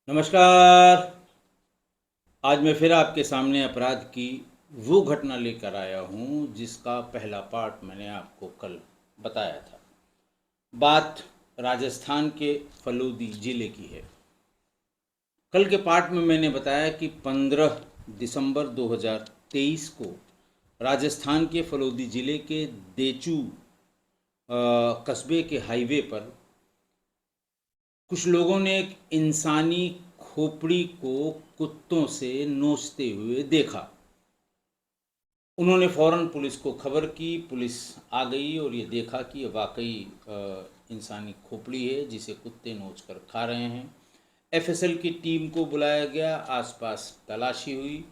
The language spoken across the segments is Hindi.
नमस्कार। आज मैं फिर आपके सामने अपराध की वो घटना लेकर आया हूँ जिसका पहला पार्ट मैंने आपको कल बताया था। बात राजस्थान के फलोदी ज़िले की है। कल के पार्ट में मैंने बताया कि 15 दिसंबर 2023 को राजस्थान के फलोदी ज़िले के देचू कस्बे के हाईवे पर कुछ लोगों ने एक इंसानी खोपड़ी को कुत्तों से नोचते हुए देखा। उन्होंने फ़ौरन पुलिस को खबर की। पुलिस आ गई और ये देखा कि ये वाकई इंसानी खोपड़ी है जिसे कुत्ते नोच कर खा रहे हैं। एफएसएल की टीम को बुलाया गया, आसपास तलाशी हुई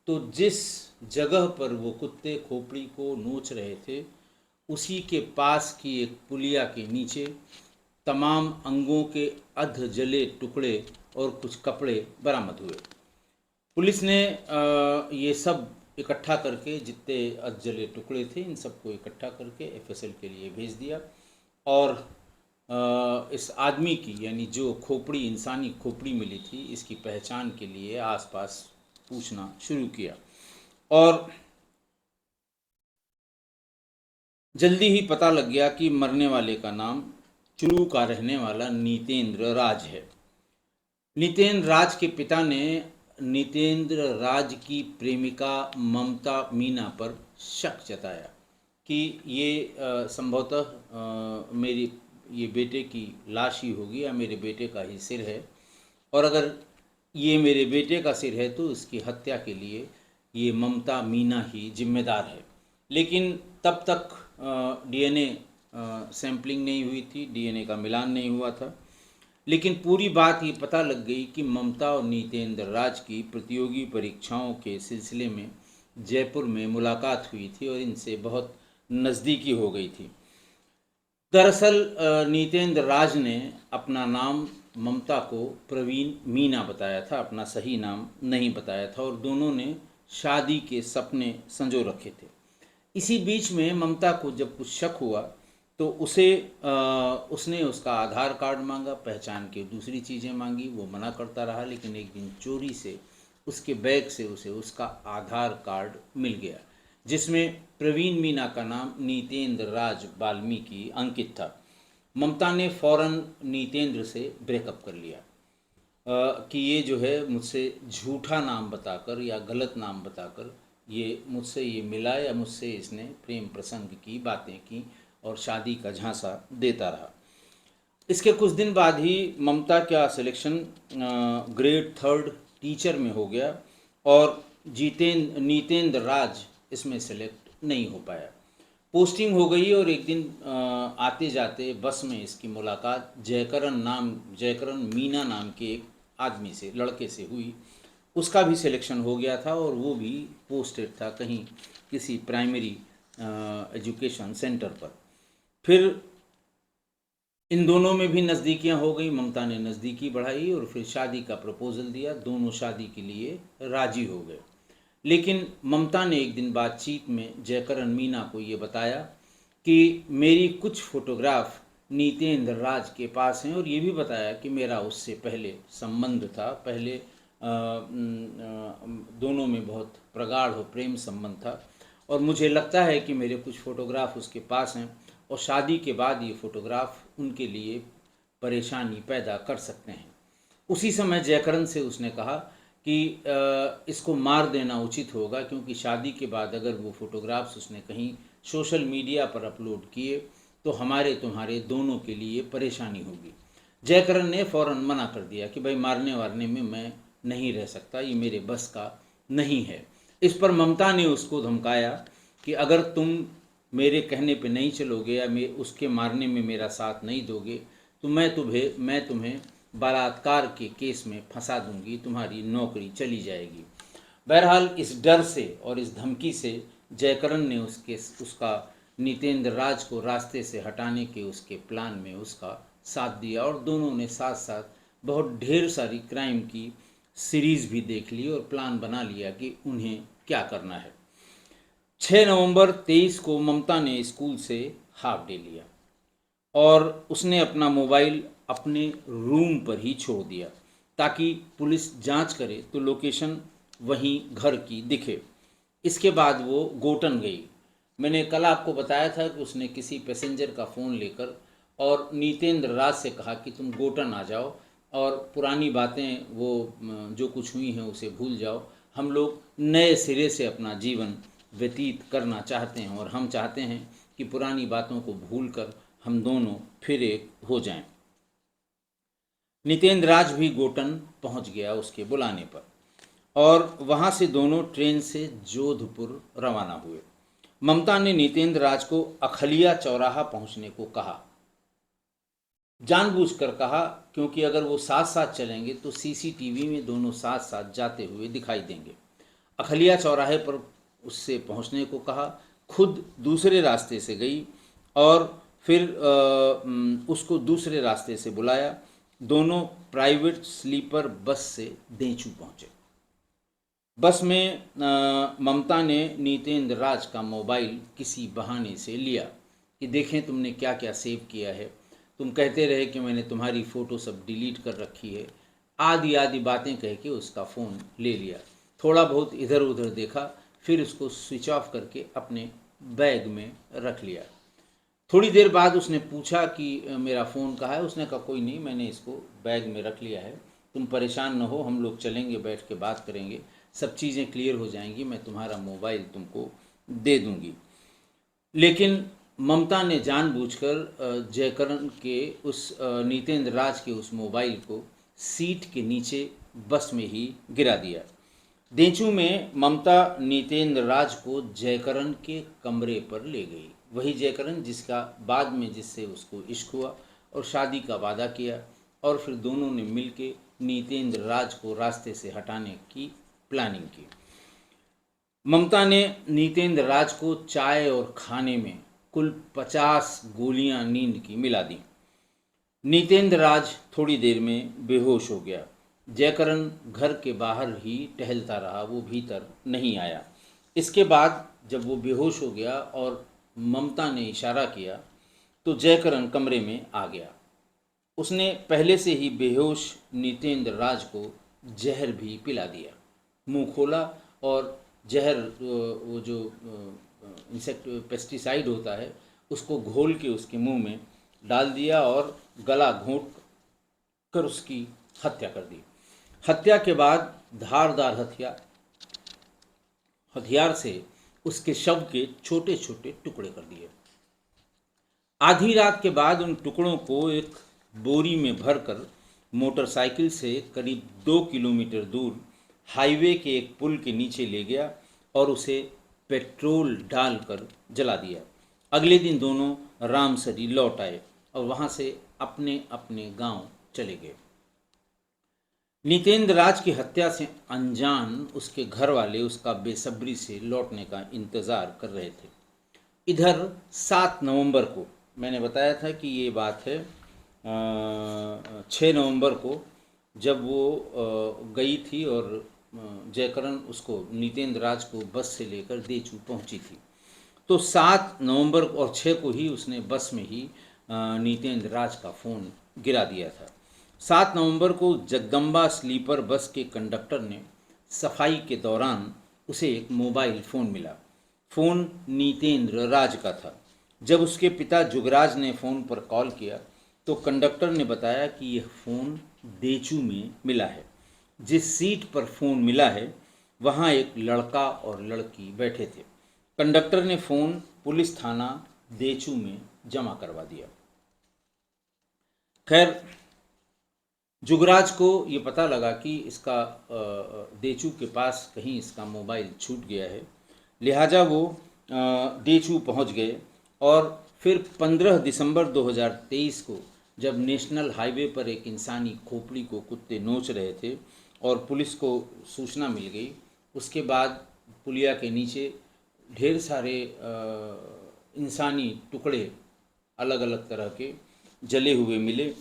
तो जिस जगह पर वो कुत्ते खोपड़ी को नोच रहे थे उसी के पास की एक पुलिया के नीचे तमाम अंगों के अध जले टुकड़े और कुछ कपड़े बरामद हुए। पुलिस ने ये सब इकट्ठा करके जितने अध जले टुकड़े थे इन सबको इकट्ठा करके एफएसएल के लिए भेज दिया और इस आदमी की यानी जो खोपड़ी इंसानी खोपड़ी मिली थी इसकी पहचान के लिए आसपास पूछना शुरू किया और जल्दी ही पता लग गया कि मरने वाले का नाम चुरू का रहने वाला नीतेंद्र राज है। नीतेंद्र राज के पिता ने नीतेंद्र राज की प्रेमिका ममता मीना पर शक जताया कि ये संभवतः मेरी ये बेटे की लाश ही होगी या मेरे बेटे का ही सिर है और अगर ये मेरे बेटे का सिर है तो इसकी हत्या के लिए ये ममता मीना ही जिम्मेदार है। लेकिन तब तक डीएनए सैंपलिंग नहीं हुई थी, डीएनए का मिलान नहीं हुआ था। लेकिन पूरी बात ये पता लग गई कि ममता और नीतेंद्र राज की प्रतियोगी परीक्षाओं के सिलसिले में जयपुर में मुलाकात हुई थी और इनसे बहुत नज़दीकी हो गई थी। दरअसल नीतेंद्र राज ने अपना नाम ममता को प्रवीण मीना बताया था, अपना सही नाम नहीं बताया था और दोनों ने शादी के सपने संजो रखे थे। इसी बीच में ममता को जब कुछ शक हुआ तो उसने उसका आधार कार्ड मांगा, पहचान के दूसरी चीज़ें मांगी, वो मना करता रहा। लेकिन एक दिन चोरी से उसके बैग से उसे उसका आधार कार्ड मिल गया जिसमें प्रवीण मीना का नाम नीतेंद्र राज वाल्मीकि अंकित था। ममता ने फौरन नीतेंद्र से ब्रेकअप कर लिया कि ये जो है मुझसे झूठा नाम बताकर या गलत नाम बताकर ये मुझसे ये मिला या मुझसे इसने प्रेम प्रसंग की बातें की और शादी का झांसा देता रहा। इसके कुछ दिन बाद ही ममता का सिलेक्शन ग्रेड 3 टीचर में हो गया और नीतेंद्र राज इसमें सेलेक्ट नहीं हो पाया। पोस्टिंग हो गई और एक दिन आते जाते बस में इसकी मुलाकात जयकरण मीना नाम के एक आदमी से, लड़के से हुई। उसका भी सिलेक्शन हो गया था और वो भी पोस्टेड था कहीं किसी प्राइमरी एजुकेशन सेंटर पर। फिर इन दोनों में भी नज़दीकियां हो गई। ममता ने नज़दीकी बढ़ाई और फिर शादी का प्रपोज़ल दिया। दोनों शादी के लिए राजी हो गए। लेकिन ममता ने एक दिन बातचीत में जयकरण मीना को ये बताया कि मेरी कुछ फ़ोटोग्राफ नीतेंद्र राज के पास हैं और ये भी बताया कि मेरा उससे पहले संबंध था, पहले दोनों में बहुत प्रगाढ़ और प्रेम संबंध था और मुझे लगता है कि मेरे कुछ फ़ोटोग्राफ उसके पास हैं और शादी के बाद ये फ़ोटोग्राफ उनके लिए परेशानी पैदा कर सकते हैं। उसी समय जयकरण से उसने कहा कि इसको मार देना उचित होगा क्योंकि शादी के बाद अगर वो फ़ोटोग्राफ्स उसने कहीं सोशल मीडिया पर अपलोड किए तो हमारे तुम्हारे दोनों के लिए परेशानी होगी। जयकरण ने फ़ौरन मना कर दिया कि भाई मारने वारने में मैं नहीं रह सकता, ये मेरे बस का नहीं है। इस पर ममता ने उसको धमकाया कि अगर तुम मेरे कहने पे नहीं चलोगे या उसके मारने में मेरा साथ नहीं दोगे तो मैं तुम्हें बलात्कार के केस में फंसा दूंगी, तुम्हारी नौकरी चली जाएगी। बहरहाल इस डर से और इस धमकी से जयकरण ने उसका नीतेंद्र राज को रास्ते से हटाने के उसके प्लान में उसका साथ दिया और दोनों ने साथ साथ बहुत ढेर सारी क्राइम की सीरीज़ भी देख ली और प्लान बना लिया कि उन्हें क्या करना है। 6 नवंबर 23 को ममता ने स्कूल से हाफ डे लिया और उसने अपना मोबाइल अपने रूम पर ही छोड़ दिया ताकि पुलिस जांच करे तो लोकेशन वहीं घर की दिखे। इसके बाद वो गोटन गई। मैंने कल आपको बताया था कि उसने किसी पैसेंजर का फ़ोन लेकर और नीतेंद्र राज से कहा कि तुम गोटन आ जाओ और पुरानी बातें वो जो कुछ हुई हैं उसे भूल जाओ। हम लोग नए सिरे से अपना जीवन व्यतीत करना चाहते हैं और हम चाहते हैं कि पुरानी बातों को भूलकर हम दोनों फिर एक हो जाएं। नीतेंद्र राज भी गोटन पहुंच गया उसके बुलाने पर और वहां से दोनों ट्रेन से जोधपुर रवाना हुए। ममता ने नीतेंद्र राज को अखलिया चौराहा पहुंचने को कहा, जानबूझकर कहा, क्योंकि अगर वो साथ साथ चलेंगे तो सीसीटीवी में दोनों साथ साथ जाते हुए दिखाई देंगे। अखलिया चौराहे पर उससे पहुंचने को कहा, खुद दूसरे रास्ते से गई और फिर उसको दूसरे रास्ते से बुलाया। दोनों प्राइवेट स्लीपर बस से देचू पहुंचे। बस में ममता ने नीतेंद्र राज का मोबाइल किसी बहाने से लिया कि देखें तुमने क्या क्या सेव किया है, तुम कहते रहे कि मैंने तुम्हारी फ़ोटो सब डिलीट कर रखी है, आदि आदि बातें कह के उसका फ़ोन ले लिया। थोड़ा बहुत इधर उधर देखा, फिर उसको स्विच ऑफ करके अपने बैग में रख लिया। थोड़ी देर बाद उसने पूछा कि मेरा फ़ोन कहाँ है। उसने कहा कोई नहीं, मैंने इसको बैग में रख लिया है, तुम परेशान न हो, हम लोग चलेंगे, बैठ के बात करेंगे, सब चीज़ें क्लियर हो जाएंगी, मैं तुम्हारा मोबाइल तुमको दे दूंगी। लेकिन ममता ने जानबूझकर जयकरण के उस नीतेंद्र राज के उस मोबाइल को सीट के नीचे बस में ही गिरा दिया। देचू में ममता नीतेंद्र राज को जयकरण के कमरे पर ले गई, वही जयकरण जिसका बाद में जिससे उसको इश्क हुआ और शादी का वादा किया, और फिर दोनों ने मिलके नीतेंद्र राज को रास्ते से हटाने की प्लानिंग की। ममता ने नीतेंद्र राज को चाय और खाने में कुल 50 गोलियां नींद की मिला दी। नीतेंद्र राज थोड़ी देर में बेहोश हो गया। जयकरण घर के बाहर ही टहलता रहा, वो भीतर नहीं आया। इसके बाद जब वो बेहोश हो गया और ममता ने इशारा किया तो जयकरण कमरे में आ गया। उसने पहले से ही बेहोश नीतेंद्र राज को जहर भी पिला दिया। मुंह खोला और जहर, वो जो इंसेक्ट पेस्टिसाइड होता है, उसको घोल के उसके मुंह में डाल दिया और गला घोंट कर उसकी हत्या कर दी। हत्या के बाद धारदार हथियार से उसके शव के छोटे छोटे टुकड़े कर दिए। आधी रात के बाद उन टुकड़ों को एक बोरी में भरकर मोटरसाइकिल से करीब 2 किलोमीटर दूर हाईवे के एक पुल के नीचे ले गया और उसे पेट्रोल डालकर जला दिया। अगले दिन दोनों रामसरी लौट आए और वहां से अपने अपने गांव चले गए। नीतेंद्र राज की हत्या से अनजान उसके घर वाले उसका बेसब्री से लौटने का इंतज़ार कर रहे थे। इधर 7 नवंबर को, मैंने बताया था कि ये बात है 6 नवंबर को, जब वो गई थी और जयकरण उसको नीतेंद्र राज को बस से लेकर देचू पहुंची थी, तो 7 नवंबर और 6 को ही उसने बस में ही नीतेंद्र राज का फ़ोन गिरा दिया था। 7 नवंबर को जगदम्बा स्लीपर बस के कंडक्टर ने सफाई के दौरान उसे एक मोबाइल फ़ोन मिला। फ़ोन नीतेंद्र राज का था। जब उसके पिता जुगराज ने फ़ोन पर कॉल किया तो कंडक्टर ने बताया कि यह फ़ोन देचू में मिला है। जिस सीट पर फ़ोन मिला है वहाँ एक लड़का और लड़की बैठे थे। कंडक्टर ने फ़ोन पुलिस थाना देचू में जमा करवा दिया। खैर, जुगराज को ये पता लगा कि इसका देचू के पास कहीं इसका मोबाइल छूट गया है, लिहाजा वो देचू पहुंच गए और फिर 15 दिसंबर 2023 को जब नेशनल हाईवे पर एक इंसानी खोपड़ी को कुत्ते नोच रहे थे और पुलिस को सूचना मिल गई, उसके बाद पुलिया के नीचे ढेर सारे इंसानी टुकड़े अलग अलग तरह के जले हुए मिले,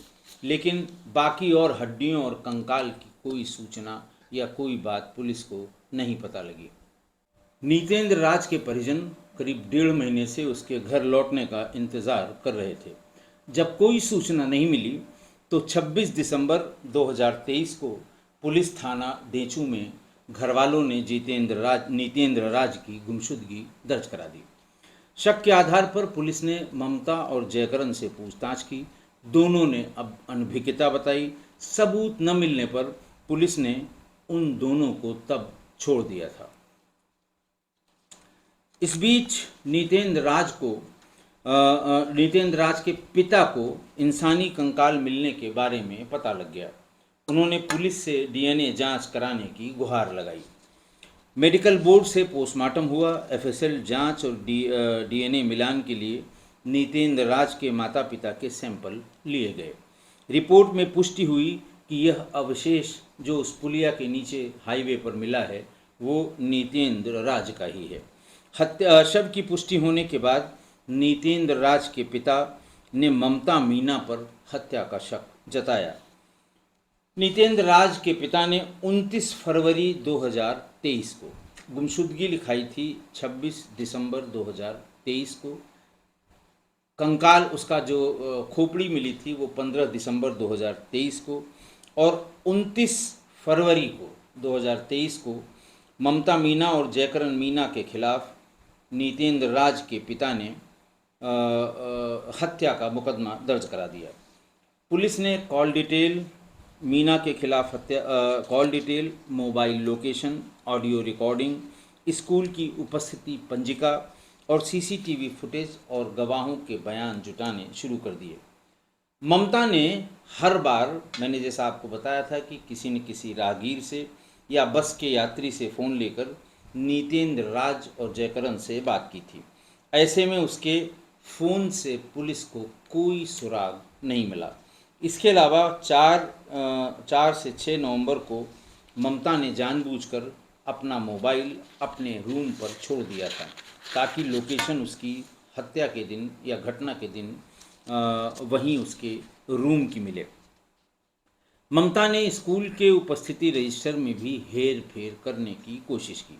लेकिन बाकी और हड्डियों और कंकाल की कोई सूचना या कोई बात पुलिस को नहीं पता लगी। नीतेंद्र राज के परिजन करीब 1.5 महीने से उसके घर लौटने का इंतज़ार कर रहे थे। जब कोई सूचना नहीं मिली तो 26 दिसंबर 2023 को पुलिस थाना देचू में घरवालों ने नीतेंद्र राज की गुमशुदगी दर्ज करा दी। शक के आधार पर पुलिस ने ममता और जयकरण से पूछताछ की। दोनों ने अब अनभिज्ञता बताई। सबूत न मिलने पर पुलिस ने उन दोनों को तब छोड़ दिया था। इस बीच नीतेंद्र राज के पिता को इंसानी कंकाल मिलने के बारे में पता लग गया। उन्होंने पुलिस से डीएनए जांच कराने की गुहार लगाई। मेडिकल बोर्ड से पोस्टमार्टम हुआ। एफएसएल जांच और डीएनए मिलान के लिए नीतेंद्र राज के माता पिता के सैंपल लिए गए। रिपोर्ट में पुष्टि हुई कि यह अवशेष जो उस पुलिया के नीचे हाईवे पर मिला है वो नीतेंद्र राज का ही है। शव की पुष्टि होने के बाद नीतेंद्र राज के पिता ने ममता मीना पर हत्या का शक जताया। नीतेंद्र राज के पिता ने 29 फरवरी 2023 को गुमशुदगी लिखाई थी। 26 दिसंबर 2023 को कंकाल उसका जो खोपड़ी मिली थी वो 15 दिसंबर 2023 को, और 29 फरवरी को 2023 को ममता मीना और जयकरण मीना के खिलाफ नीतेंद्र राज के पिता ने हत्या का मुकदमा दर्ज करा दिया। पुलिस ने कॉल डिटेल, मीना के खिलाफ call detail, mobile location, audio recording, school की उपस्थिति पंजिका और सीसीटीवी फुटेज और गवाहों के बयान जुटाने शुरू कर दिए। ममता ने हर बार, मैंने जैसा आपको बताया था कि किसी न किसी राहगीर से या बस के यात्री से फ़ोन लेकर नीतेंद्र राज और जयकरण से बात की थी। ऐसे में उसके फ़ोन से पुलिस को कोई सुराग नहीं मिला। इसके अलावा 4 से 6 नवंबर को ममता ने जानबूझकर अपना मोबाइल अपने रूम पर छोड़ दिया था ताकि लोकेशन उसकी हत्या के दिन या घटना के दिन वहीं उसके रूम की मिले। ममता ने स्कूल के उपस्थिति रजिस्टर में भी हेर फेर करने की कोशिश की,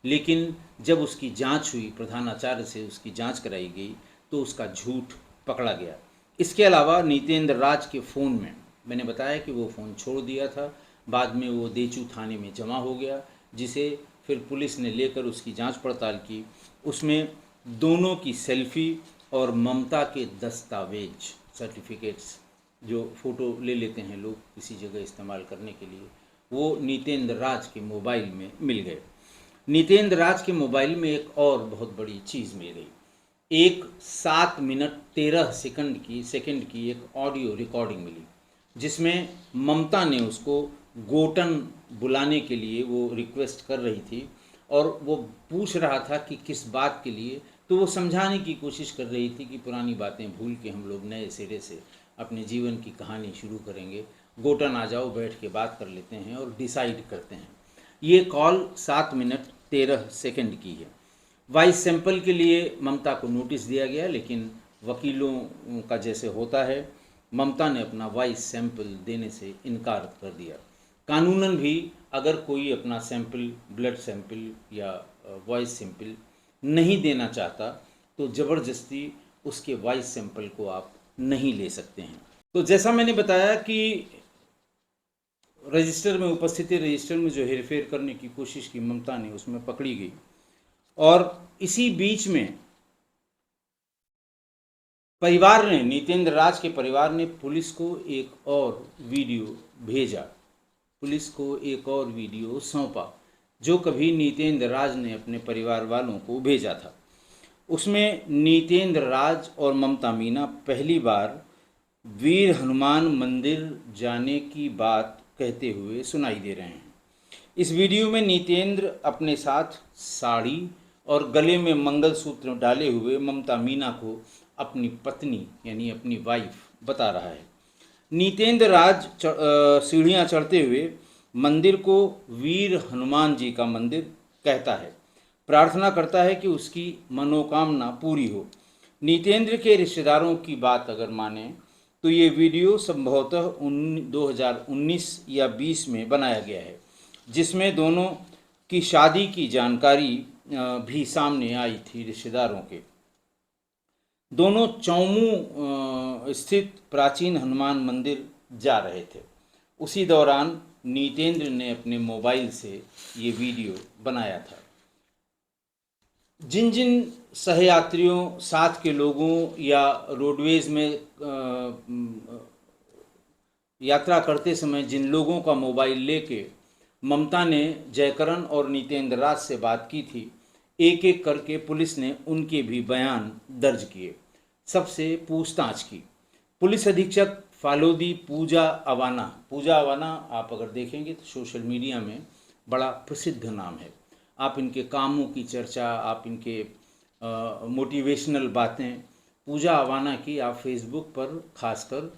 लेकिन जब उसकी जांच हुई, प्रधानाचार्य से उसकी जांच कराई गई, तो उसका झूठ पकड़ा गया। इसके अलावा नीतेंद्र राज के फ़ोन में, मैंने बताया कि वो फ़ोन छोड़ दिया था, बाद में वो देचू थाने में जमा हो गया, जिसे फिर पुलिस ने लेकर उसकी जांच पड़ताल की। उसमें दोनों की सेल्फी और ममता के दस्तावेज, सर्टिफिकेट्स, जो फ़ोटो ले लेते हैं लोग किसी जगह इस्तेमाल करने के लिए, वो नीतेंद्र राज के मोबाइल में मिल गए। नीतेंद्र राज के मोबाइल में एक और बहुत बड़ी चीज़ मिल गई। एक 7 मिनट 13 सेकंड की एक ऑडियो रिकॉर्डिंग मिली, जिसमें ममता ने उसको गोटन बुलाने के लिए वो रिक्वेस्ट कर रही थी और वो पूछ रहा था कि किस बात के लिए। तो वो समझाने की कोशिश कर रही थी कि पुरानी बातें भूल के हम लोग नए सिरे से अपने जीवन की कहानी शुरू करेंगे, गोटन आ जाओ, बैठ के बात कर लेते हैं और डिसाइड करते हैं। ये कॉल 7 मिनट 13 सेकंड की है। वॉइस सैंपल के लिए ममता को नोटिस दिया गया, लेकिन वकीलों का जैसे होता है, ममता ने अपना वॉइस सैंपल देने से इनकार कर दिया। कानूनन भी अगर कोई अपना सैंपल, ब्लड सैंपल या वॉइस सैंपल नहीं देना चाहता तो ज़बरदस्ती उसके वॉइस सैंपल को आप नहीं ले सकते हैं। तो जैसा मैंने बताया कि रजिस्टर में, उपस्थिति रजिस्टर में जो हेरफेर करने की कोशिश की ममता ने, उसमें पकड़ी गई। और इसी बीच में परिवार ने, नीतेंद्र राज के परिवार ने पुलिस को एक और वीडियो भेजा, पुलिस को एक और वीडियो सौंपा जो कभी नीतेंद्र राज ने अपने परिवार वालों को भेजा था। उसमें नीतेंद्र राज और ममता मीना पहली बार वीर हनुमान मंदिर जाने की बात कहते हुए सुनाई दे रहे हैं। इस वीडियो में नीतेंद्र अपने साथ साड़ी और गले में मंगलसूत्र डाले हुए ममता मीना को अपनी पत्नी यानी अपनी वाइफ बता रहा है। नीतेंद्र राज सीढ़ियाँ चढ़ते हुए मंदिर को वीर हनुमान जी का मंदिर कहता है, प्रार्थना करता है कि उसकी मनोकामना पूरी हो। नीतेंद्र के रिश्तेदारों की बात अगर माने तो ये वीडियो संभवतः 2019 या 20 में बनाया गया है, जिसमें दोनों की शादी की जानकारी भी सामने आई थी रिश्तेदारों के। दोनों चौमू स्थित प्राचीन हनुमान मंदिर जा रहे थे। उसी दौरान नीतेंद्र ने अपने मोबाइल से ये वीडियो बनाया था। जिन जिन सहयात्रियों, साथ के लोगों या रोडवेज में यात्रा करते समय जिन लोगों का मोबाइल लेके ममता ने जयकरण और नीतेंद्र राज से बात की थी, एक एक करके पुलिस ने उनके भी बयान दर्ज किए, सबसे पूछताछ की। पुलिस अधीक्षक फालोदी पूजा अवाना आप अगर देखेंगे तो सोशल मीडिया में बड़ा प्रसिद्ध नाम है। आप इनके कामों की चर्चा, आप इनके मोटिवेशनल बातें पूजा अवाना की आप फेसबुक पर खासकर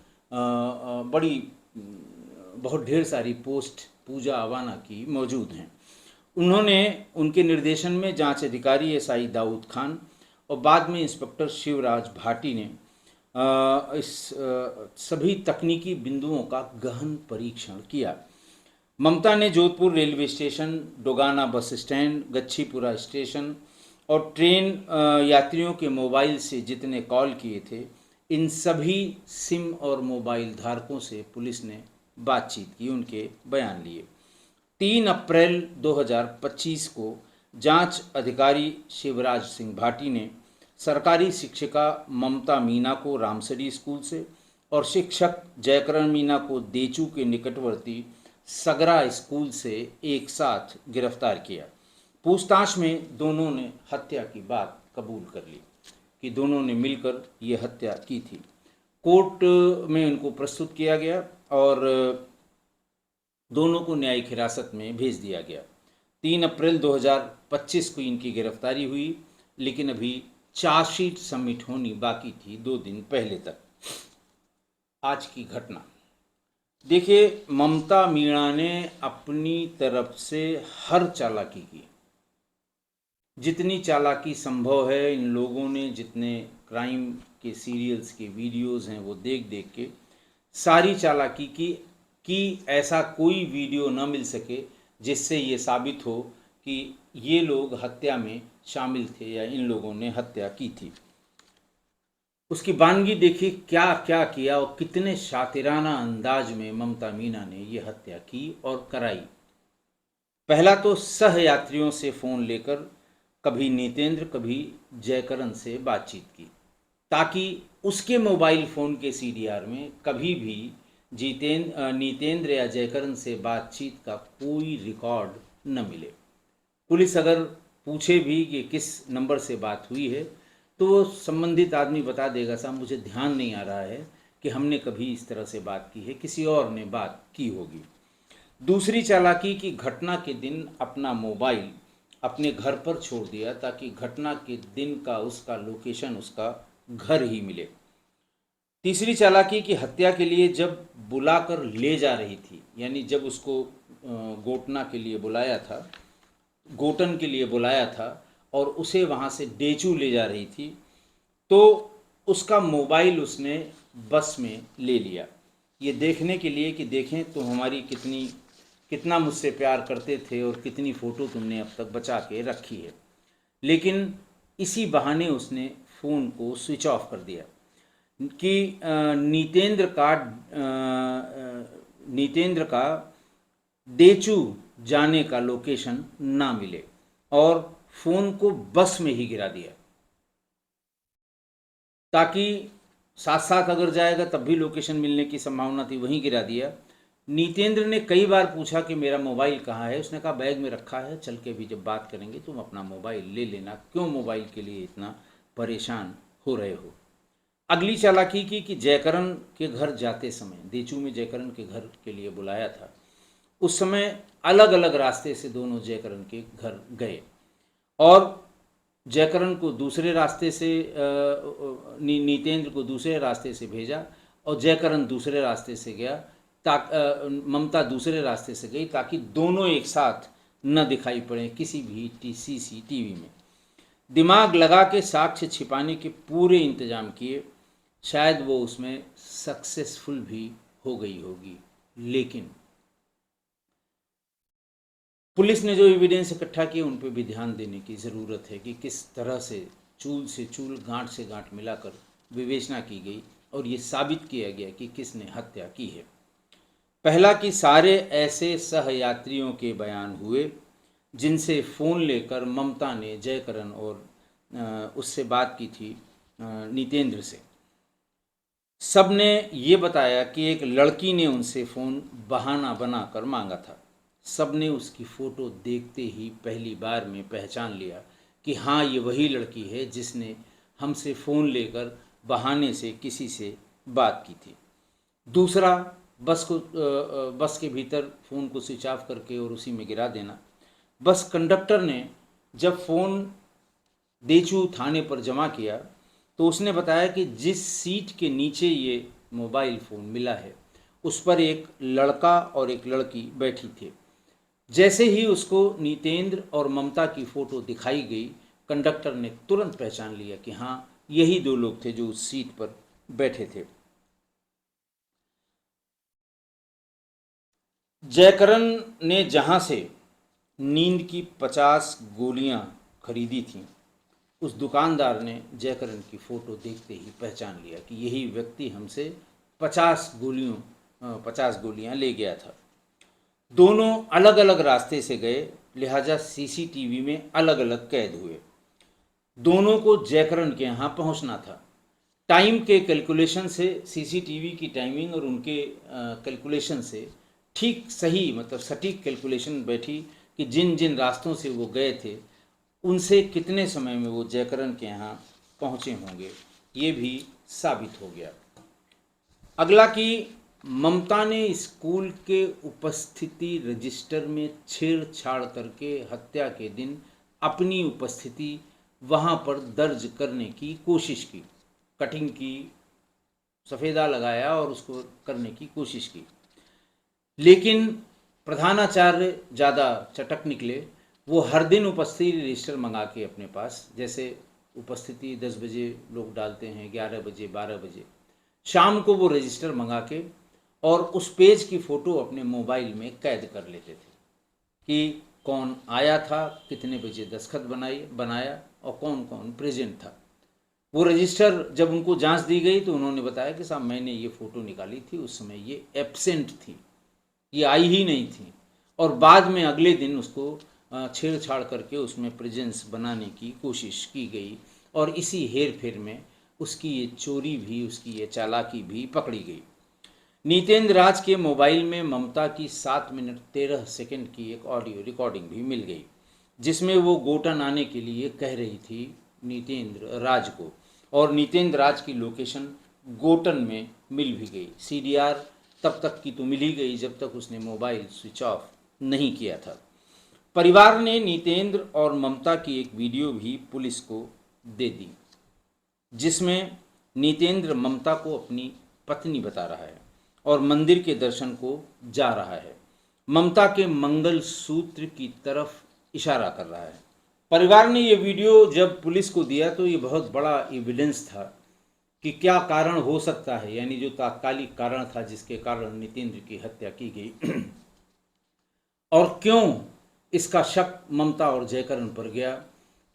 बहुत ढेर सारी पोस्ट पूजा अवाना की मौजूद हैं। उन्होंने उनके निर्देशन में जांच अधिकारी एसआई दाऊद खान और बाद में इंस्पेक्टर शिवराज भाटी ने इस सभी तकनीकी बिंदुओं का गहन परीक्षण किया। ममता ने Jodhpur railway station, Dogana bus stand, Gachhipura station और ट्रेन यात्रियों के मोबाइल से जितने कॉल किए थे, इन सभी सिम और मोबाइल धारकों से पुलिस ने बातचीत की, उनके बयान लिए। 3 अप्रैल 2025 को जांच अधिकारी शिवराज सिंह भाटी ने सरकारी शिक्षिका ममता मीना को रामसरी स्कूल से और शिक्षक जयकरण मीना को देचू के निकटवर्ती सगरा स्कूल से एक साथ गिरफ्तार किया। पूछताछ में दोनों ने हत्या की बात कबूल कर ली कि दोनों ने मिलकर ये हत्या की थी। कोर्ट में उनको प्रस्तुत किया गया और दोनों को न्यायिक हिरासत में भेज दिया गया। 3 अप्रैल 2025 को इनकी गिरफ्तारी हुई, लेकिन अभी चार्जशीट सबमिट होनी बाकी थी 2 दिन पहले तक। आज की घटना देखिए, ममता मीणा ने अपनी तरफ से हर चालाकी की, जितनी चालाकी संभव है। इन लोगों ने जितने क्राइम के सीरियल्स के वीडियोस हैं वो देख देख के सारी चालाकी की कि ऐसा कोई वीडियो न मिल सके जिससे ये साबित हो कि ये लोग हत्या में शामिल थे या इन लोगों ने हत्या की थी। उसकी वानगी देखिए, क्या क्या किया और कितने शातिराना अंदाज में ममता मीना ने ये हत्या की और कराई। पहला तो सह यात्रियों से फ़ोन लेकर कभी नीतेंद्र कभी जयकरण से बातचीत की, ताकि उसके मोबाइल फ़ोन के सीडीआर में कभी भी नीतेंद्र या जयकरण से बातचीत का कोई रिकॉर्ड न मिले। पुलिस अगर पूछे भी कि किस नंबर से बात हुई है तो वो संबंधित आदमी बता देगा, साहब मुझे ध्यान नहीं आ रहा है कि हमने कभी इस तरह से बात की है, किसी और ने बात की होगी। दूसरी चालाकी की घटना के दिन अपना मोबाइल अपने घर पर छोड़ दिया ताकि घटना के दिन का उसका लोकेशन उसका घर ही मिले। तीसरी चालाकी की हत्या के लिए जब बुलाकर ले जा रही थी, यानी जब उसको गोटना के लिए बुलाया था, गोटन के लिए बुलाया था और उसे वहाँ से डेचू ले जा रही थी, तो उसका मोबाइल उसने बस में ले लिया, ये देखने के लिए कि देखें तो हमारी कितना मुझसे प्यार करते थे और कितनी फ़ोटो तुमने अब तक बचा के रखी है। लेकिन इसी बहाने उसने फ़ोन को स्विच ऑफ कर दिया कि नीतेंद्र का डेचू जाने का लोकेशन ना मिले, और फ़ोन को बस में ही गिरा दिया ताकि साथ साथ अगर जाएगा तब भी लोकेशन मिलने की संभावना थी, वहीं गिरा दिया। नीतेंद्र ने कई बार पूछा कि मेरा मोबाइल कहाँ है, उसने कहा बैग में रखा है, चल के भी जब बात करेंगे तुम अपना मोबाइल ले लेना, क्यों मोबाइल के लिए इतना परेशान हो रहे हो। अगली चालाकी की कि जयकरण के घर जाते समय, देचू में जयकरण के घर के लिए बुलाया था, उस समय अलग अलग रास्ते से दोनों जयकरण के घर गए और जयकरण को दूसरे रास्ते से नीतेंद्र को दूसरे रास्ते से भेजा और जयकरण दूसरे रास्ते से गया, ममता दूसरे रास्ते से गई ताकि दोनों एक साथ न दिखाई पड़े किसी भी सीसीटीवी में। दिमाग लगा के साक्ष्य छिपाने के पूरे इंतजाम किए, शायद वो उसमें सक्सेसफुल भी हो गई होगी। लेकिन पुलिस ने जो एविडेंस इकट्ठा किए उन पर भी ध्यान देने की ज़रूरत है कि किस तरह से चूल, गांठ से गांठ मिलाकर विवेचना की गई और ये साबित किया गया कि किसने हत्या की है। पहला कि सारे ऐसे सहयात्रियों के बयान हुए जिनसे फ़ोन लेकर ममता ने जयकरण और उससे बात की थी, नितेंद्र से। सब ने ये बताया कि एक लड़की ने उनसे फ़ोन बहाना बनाकर मांगा था। सब ने उसकी फ़ोटो देखते ही पहली बार में पहचान लिया कि हाँ, ये वही लड़की है जिसने हमसे फ़ोन लेकर बहाने से किसी से बात की थी। दूसरा, बस के भीतर फ़ोन को स्विच ऑफ करके और उसी में गिरा देना। बस कंडक्टर ने जब फ़ोन देचू थाने पर जमा किया तो उसने बताया कि जिस सीट के नीचे ये मोबाइल फ़ोन मिला है उस पर एक लड़का और एक लड़की बैठी थी। जैसे ही उसको नितेंद्र और ममता की फ़ोटो दिखाई गई, कंडक्टर ने तुरंत पहचान लिया कि हाँ, यही दो लोग थे जो उस सीट पर बैठे थे। जयकरण ने जहाँ से नींद की 50 गोलियां खरीदी थीं, उस दुकानदार ने जयकरण की फ़ोटो देखते ही पहचान लिया कि यही व्यक्ति हमसे 50 गोलियां ले गया था। दोनों अलग अलग रास्ते से गए, लिहाजा सीसीटीवी में अलग अलग कैद हुए। दोनों को जयकरण के यहाँ पहुँचना था। टाइम के कैलकुलेशन से, सीसीटीवी की टाइमिंग और उनके कैलकुलेशन से ठीक सही, मतलब सटीक कैलकुलेशन बैठी कि जिन जिन रास्तों से वो गए थे उनसे कितने समय में वो जयकरण के यहाँ पहुँचे होंगे, ये भी साबित हो गया। अगला कि ममता ने स्कूल के उपस्थिति रजिस्टर में छेड़छाड़ करके हत्या के दिन अपनी उपस्थिति वहाँ पर दर्ज करने की कोशिश की। कटिंग की, सफ़ेदा लगाया और उसको करने की कोशिश की, लेकिन प्रधानाचार्य ज़्यादा चटक निकले। वो हर दिन उपस्थिति रजिस्टर मंगा के अपने पास, जैसे उपस्थिति 10 बजे लोग डालते हैं, 11 बजे, 12 बजे, शाम को वो रजिस्टर मंगा के और उस पेज की फ़ोटो अपने मोबाइल में कैद कर लेते थे कि कौन आया था, कितने बजे दस्तखत बनाया और कौन कौन प्रेजेंट था। वो रजिस्टर जब उनको जांच दी गई तो उन्होंने बताया कि साहब, मैंने ये फ़ोटो निकाली थी, उस समय ये एब्सेंट थी, ये आई ही नहीं थी। और बाद में अगले दिन उसको छेड़छाड़ करके उसमें प्रेजेंस बनाने की कोशिश की गई और इसी हेर फेर में उसकी ये चोरी भी, उसकी ये चालाकी भी पकड़ी गई। नितेंद्र राज के मोबाइल में ममता की 7 मिनट 13 सेकंड की एक ऑडियो रिकॉर्डिंग भी मिल गई, जिसमें वो गोटन आने के लिए कह रही थी नितेंद्र राज को, और नितेंद्र राज की लोकेशन गोटन में मिल भी गई। सीडीआर तब तक की तो मिल ही गई जब तक उसने मोबाइल स्विच ऑफ नहीं किया था। परिवार ने नितेंद्र और ममता की एक वीडियो भी पुलिस को दे दी, जिसमें नितेंद्र ममता को अपनी पत्नी बता रहा है और मंदिर के दर्शन को जा रहा है, ममता के मंगल सूत्र की तरफ इशारा कर रहा है। परिवार ने ये वीडियो जब पुलिस को दिया तो ये बहुत बड़ा एविडेंस था कि क्या कारण हो सकता है, यानी जो तात्कालिक कारण था जिसके कारण नितेंद्र की हत्या की गई और क्यों इसका शक ममता और जयकरण पर गया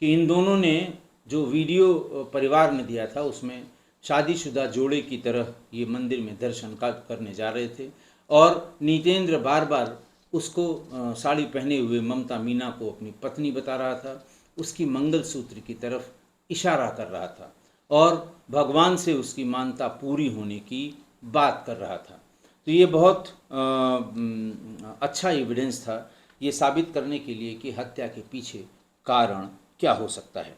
कि इन दोनों ने जो वीडियो परिवार ने दिया था उसमें शादीशुदा जोड़े की तरह ये मंदिर में दर्शन करने जा रहे थे और नितेंद्र बार बार उसको साड़ी पहने हुए ममता मीना को अपनी पत्नी बता रहा था, उसकी मंगलसूत्र की तरफ इशारा कर रहा था और भगवान से उसकी मानता पूरी होने की बात कर रहा था। तो ये बहुत अच्छा एविडेंस था, ये साबित करने के लिए कि हत्या के पीछे कारण क्या हो सकता है।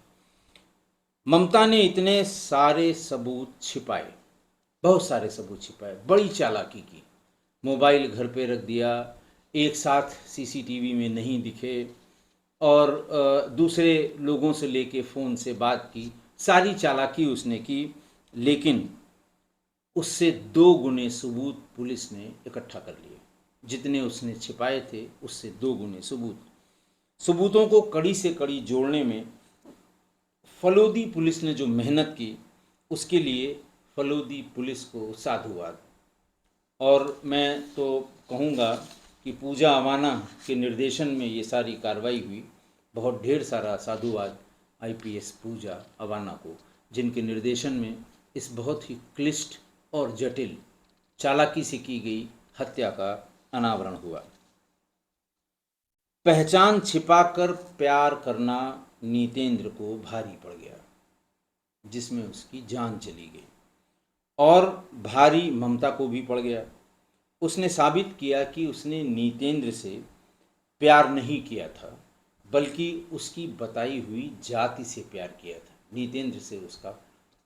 ममता ने इतने सारे सबूत छिपाए, बहुत सारे सबूत छिपाए, बड़ी चालाकी की। मोबाइल घर पे रख दिया, एक साथ सीसीटीवी में नहीं दिखे और दूसरे लोगों से लेके फ़ोन से बात की, सारी चालाकी उसने की, लेकिन उससे 2 गुने सबूत पुलिस ने इकट्ठा कर लिए। जितने उसने छिपाए थे उससे 2 गुने सबूतों को कड़ी से कड़ी जोड़ने में फलोदी पुलिस ने जो मेहनत की उसके लिए फलोदी पुलिस को साधुवाद। और मैं तो कहूँगा कि पूजा अवाना के निर्देशन में ये सारी कार्रवाई हुई। बहुत ढेर सारा साधुवाद आईपीएस पूजा अवाना को, जिनके निर्देशन में इस बहुत ही क्लिष्ट और जटिल, चालाकी से की गई हत्या का अनावरण हुआ। पहचान छिपाकर प्यार करना नीतेंद्र को भारी पड़ गया, जिसमें उसकी जान चली गई, और भारी ममता को भी पड़ गया। उसने साबित किया कि उसने नीतेंद्र से प्यार नहीं किया था, बल्कि उसकी बताई हुई जाति से प्यार किया था। नीतेंद्र से उसका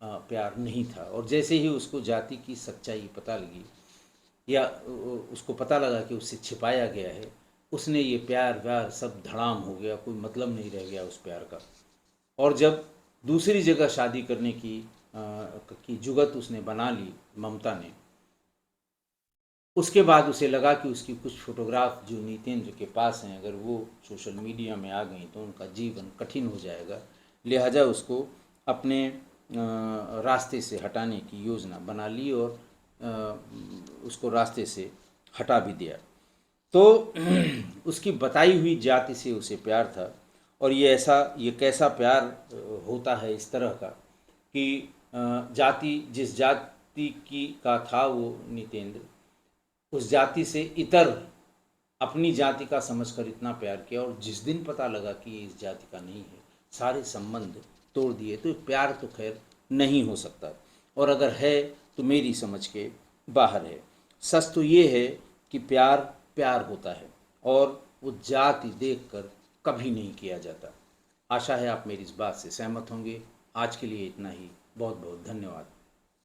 प्यार नहीं था। और जैसे ही उसको जाति की सच्चाई पता लगी, या उसको पता लगा कि उससे छिपाया गया है, उसने ये प्यार व्यार सब धड़ाम हो गया, कोई मतलब नहीं रह गया उस प्यार का। और जब दूसरी जगह शादी करने की जुगत उसने बना ली ममता ने, उसके बाद उसे लगा कि उसकी कुछ फोटोग्राफ जो नीतेंद्र के पास हैं, अगर वो सोशल मीडिया में आ गई तो उनका जीवन कठिन हो जाएगा। लिहाजा उसको अपने रास्ते से हटाने की योजना बना ली, और उसको रास्ते से हटा भी दिया। तो उसकी बताई हुई जाति से उसे प्यार था। और ये कैसा प्यार होता है इस तरह का कि जाति, जिस जाति की का था वो नीतेंद्र, उस जाति से इतर अपनी जाति का समझकर इतना प्यार किया, और जिस दिन पता लगा कि ये इस जाति का नहीं है, सारे संबंध तोड़ दिए। तो प्यार तो खैर नहीं हो सकता, और अगर है तो मेरी समझ के बाहर है। सच तो ये है कि प्यार प्यार होता है, और वो जाति देखकर कभी नहीं किया जाता। आशा है आप मेरी इस बात से सहमत होंगे। आज के लिए इतना ही। बहुत बहुत धन्यवाद।